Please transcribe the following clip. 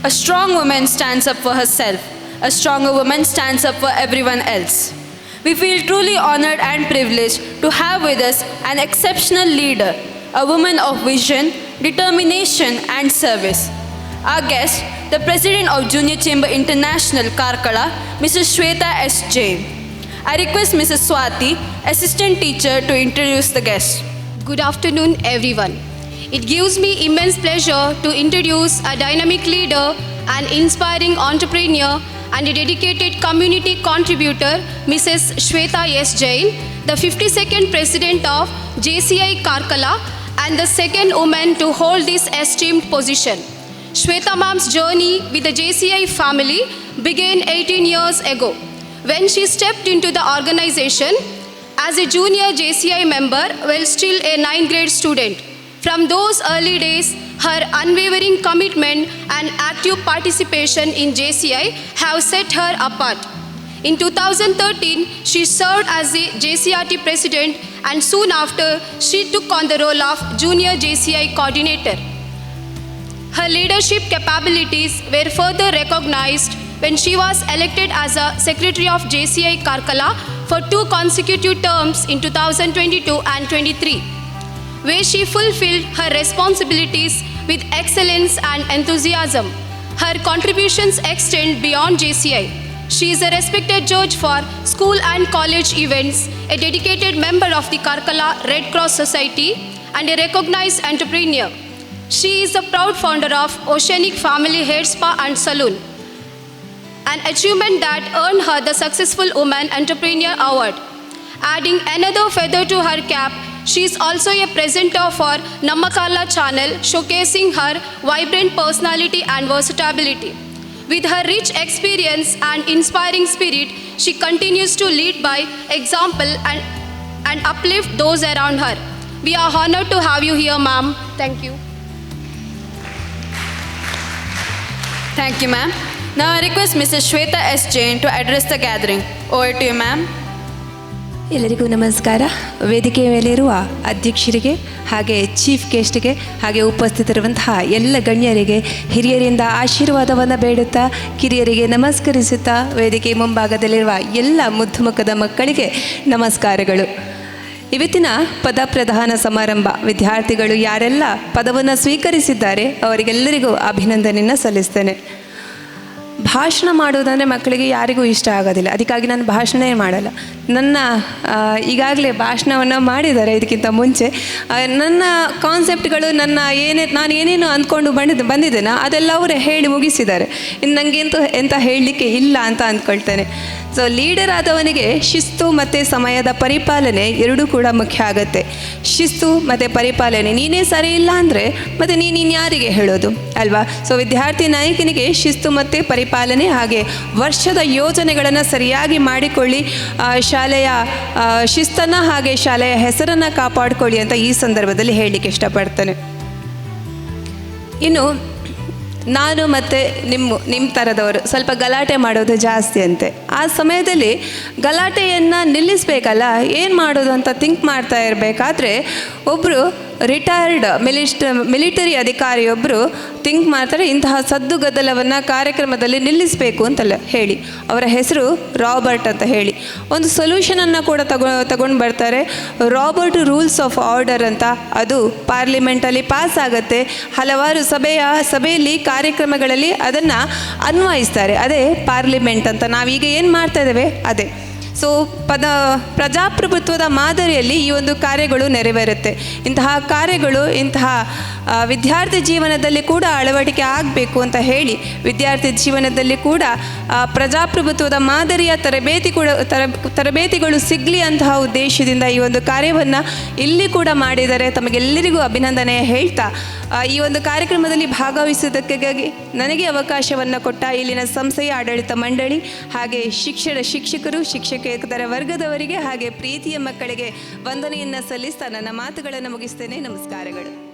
A strong woman stands up for herself. A stronger woman stands up for everyone else. We feel truly honored and privileged to have with us an exceptional leader, a woman of vision, determination, and service. Our guest, the President of Junior Chamber International, Karkala, Mrs. Shweta S. Jain. I request Mrs. Swati, Assistant Teacher, to introduce the guest. Good afternoon, everyone. It gives me immense pleasure to introduce a dynamic leader, an inspiring entrepreneur, and a dedicated community contributor, Mrs. Shweta S. Jain, the 52nd President of JCI Karkala and the second woman to hold this esteemed position. Shweta Ma'am's journey with the JCI family began 18 years ago when she stepped into the organization as a junior JCI member while still a 9th grade student. From those early days, her unwavering commitment and active participation in JCI have set her apart. In 2013, she served as the JCRT president, and soon after, she took on the role of junior JCI coordinator. Her leadership capabilities were further recognized when she was elected as a secretary of JCI Karkala for 2 consecutive terms in 2022 and 23. Where she fulfilled her responsibilities with excellence and enthusiasm. Her contributions extend beyond JCI. She is a respected judge for school and college events, a dedicated member of the Karkala Red Cross Society, and a recognized entrepreneur. She is the proud founder of Oceanic Family Hair Spa and Saloon, an achievement that earned her the Successful Woman Entrepreneur Award. Adding another feather to her cap, she is also a presenter for Nammakala channel, showcasing her vibrant personality and versatility. With her rich experience and inspiring spirit, she continues to lead by example and uplift those around her. We are honored to have you here, ma'am. Thank you. Thank you, ma'am. Now I request Mrs. Shweta S. Jain to address the gathering. Over to you, ma'am. ಎಲ್ಲರಿಗೂ ನಮಸ್ಕಾರ. ವೇದಿಕೆಯ ಮೇಲಿರುವ ಅಧ್ಯಕ್ಷರಿಗೆ ಹಾಗೆ chief ಗೆಸ್ಟ್ಗೆ ಹಾಗೆ ಉಪಸ್ಥಿತರಿರುವಂತಹ ಎಲ್ಲ ಗಣ್ಯರಿಗೆ ಹಿರಿಯರಿಂದ ಆಶೀರ್ವಾದವನ್ನು ಬೇಡುತ್ತಾ ಕಿರಿಯರಿಗೆ ನಮಸ್ಕರಿಸುತ್ತಾ ವೇದಿಕೆ ಮುಂಭಾಗದಲ್ಲಿರುವ ಎಲ್ಲ ಮುದ್ದು ಮುಖದ ಮಕ್ಕಳಿಗೆ ನಮಸ್ಕಾರಗಳು. ಇವತ್ತಿನ ಪದ ಪ್ರದಾನ ಸಮಾರಂಭ ವಿದ್ಯಾರ್ಥಿಗಳು ಯಾರೆಲ್ಲ ಪದವನ್ನು ಸ್ವೀಕರಿಸಿದ್ದಾರೆ ಅವರಿಗೆಲ್ಲರಿಗೂ ಅಭಿನಂದನೆಯನ್ನು ಸಲ್ಲಿಸ್ತೇನೆ. ಭಾಷಣ ಮಾಡೋದಂದರೆ ಮಕ್ಕಳಿಗೆ ಯಾರಿಗೂ ಇಷ್ಟ ಆಗೋದಿಲ್ಲ. ಅದಕ್ಕಾಗಿ ನಾನು ಭಾಷಣವೇ ಮಾಡಲ್ಲ. ನನ್ನ ಈಗಾಗಲೇ ಭಾಷಣವನ್ನು ಮಾಡಿದ್ದಾರೆ ಇದಕ್ಕಿಂತ ಮುಂಚೆ. ನನ್ನ ಕಾನ್ಸೆಪ್ಟ್ಗಳು ನಾನು ಏನೇನು ಅಂದ್ಕೊಂಡು ಬಂದಿದ್ದೇನೆ ಅದೆಲ್ಲ ಅವರೇ ಹೇಳಿ ಮುಗಿಸಿದ್ದಾರೆ. ಇನ್ನು ನನಗಂತೂ ಎಂತ ಹೇಳಲಿಕ್ಕೆ ಇಲ್ಲ ಅಂತ ಅಂದ್ಕೊಳ್ತೇನೆ. ಸೊ ಲೀಡರ್ ಆದವನಿಗೆ ಶಿಸ್ತು ಮತ್ತು ಸಮಯದ ಪರಿಪಾಲನೆ ಎರಡೂ ಕೂಡ ಮುಖ್ಯ ಆಗುತ್ತೆ. ಶಿಸ್ತು ಮತ್ತು ಪರಿಪಾಲನೆ ನೀನೇ ಸರಿ ಇಲ್ಲ ಅಂದರೆ ಮತ್ತು ನೀನು ಯಾರಿಗೆ ಹೇಳೋದು ಅಲ್ವಾ? ಸೊ ವಿದ್ಯಾರ್ಥಿ ನಾಯಕನಿಗೆ ಶಿಸ್ತು ಮತ್ತು ಪರಿಪಾಲನೆ ಹಾಗೆ ವರ್ಷದ ಯೋಜನೆಗಳನ್ನು ಸರಿಯಾಗಿ ಮಾಡಿಕೊಳ್ಳಿ, ಶಾಲೆಯ ಶಿಸ್ತನ್ನು ಹಾಗೆ ಶಾಲೆಯ ಹೆಸರನ್ನು ಕಾಪಾಡಿಕೊಳ್ಳಿ ಅಂತ ಈ ಸಂದರ್ಭದಲ್ಲಿ ಹೇಳಲಿಕ್ಕೆ ಇಷ್ಟಪಡ್ತೇನೆ. ಇನ್ನು ನಾನು ಮತ್ತು ನಿಮ್ಮ ಥರದವರು ಸ್ವಲ್ಪ ಗಲಾಟೆ ಮಾಡೋದು ಜಾಸ್ತಿ ಅಂತೆ. ಆ ಸಮಯದಲ್ಲಿ ಗಲಾಟೆಯನ್ನು ನಿಲ್ಲಿಸಬೇಕಲ್ಲ, ಏನು ಮಾಡೋದು ಅಂತ ಥಿಂಕ್ ಮಾಡ್ತಾ ಇರಬೇಕಾದ್ರೆ ಒಬ್ಬರು ರಿಟೈರ್ಡ್ ಮಿಲಿಟರಿ ಅಧಿಕಾರಿಯೊಬ್ಬರು ಥಿಂಕ್ ಮಾಡ್ತಾರೆ, ಇಂತಹ ಸದ್ದು ಗದ್ದಲವನ್ನು ಕಾರ್ಯಕ್ರಮದಲ್ಲಿ ನಿಲ್ಲಿಸಬೇಕು ಅಂತಲ್ಲ ಹೇಳಿ. ಅವರ ಹೆಸರು ರಾಬರ್ಟ್ ಅಂತ ಹೇಳಿ ಒಂದು ಸೊಲ್ಯೂಷನನ್ನು ಕೂಡ ತಗೊಂಡು ಬರ್ತಾರೆ. ರಾಬರ್ಟ್ ರೂಲ್ಸ್ ಆಫ್ ಆರ್ಡರ್ ಅಂತ, ಅದು ಪಾರ್ಲಿಮೆಂಟಲ್ಲಿ ಪಾಸ್ ಆಗುತ್ತೆ. ಹಲವಾರು ಸಭೆಯಲ್ಲಿ ಕಾರ್ಯಕ್ರಮಗಳಲ್ಲಿ ಅದನ್ನು ಅನ್ವಯಿಸ್ತಾರೆ. ಅದೇ ಪಾರ್ಲಿಮೆಂಟ್ ಅಂತ ನಾವೀಗ ಏನು ಮಾಡ್ತಾ ಇದ್ದೇವೆ ಅದೇ. ಸೊ ಪ್ರಜಾಪ್ರಭುತ್ವದ ಮಾದರಿಯಲ್ಲಿ ಈ ಒಂದು ಕಾರ್ಯಗಳು ನೆರವೇರುತ್ತೆ. ಇಂತಹ ಕಾರ್ಯಗಳು ವಿದ್ಯಾರ್ಥಿ ಜೀವನದಲ್ಲಿ ಕೂಡ ಅಳವಡಿಕೆ ಆಗಬೇಕು ಅಂತ ಹೇಳಿ ವಿದ್ಯಾರ್ಥಿ ಜೀವನದಲ್ಲಿ ಕೂಡ ಪ್ರಜಾಪ್ರಭುತ್ವದ ಮಾದರಿಯ ತರಬೇತಿಗಳು ಸಿಗಲಿ ಅಂತಹ ಉದ್ದೇಶದಿಂದ ಈ ಒಂದು ಕಾರ್ಯವನ್ನು ಇಲ್ಲಿ ಕೂಡ ಮಾಡಿದ್ದಾರೆ. ತಮಗೆಲ್ಲರಿಗೂ ಅಭಿನಂದನೆ ಹೇಳ್ತಾ ಈ ಒಂದು ಕಾರ್ಯಕ್ರಮದಲ್ಲಿ ಭಾಗವಹಿಸುವುದಕ್ಕಾಗಿ ನನಗೆ ಅವಕಾಶವನ್ನು ಕೊಟ್ಟ ಇಲ್ಲಿನ ಸಂಸ್ಥೆಯ ಆಡಳಿತ ಮಂಡಳಿ ಹಾಗೆ ಶಿಕ್ಷಕರು ಶಿಕ್ಷಕೇತರ ವರ್ಗದವರಿಗೆ ಹಾಗೆ ಪ್ರೀತಿಯ ಮಕ್ಕಳಿಗೆ ವಂದನೆಯನ್ನು ಸಲ್ಲಿಸ್ತಾ ನನ್ನ ಮಾತುಗಳನ್ನು ಮುಗಿಸ್ತೇನೆ. ನಮಸ್ಕಾರಗಳು.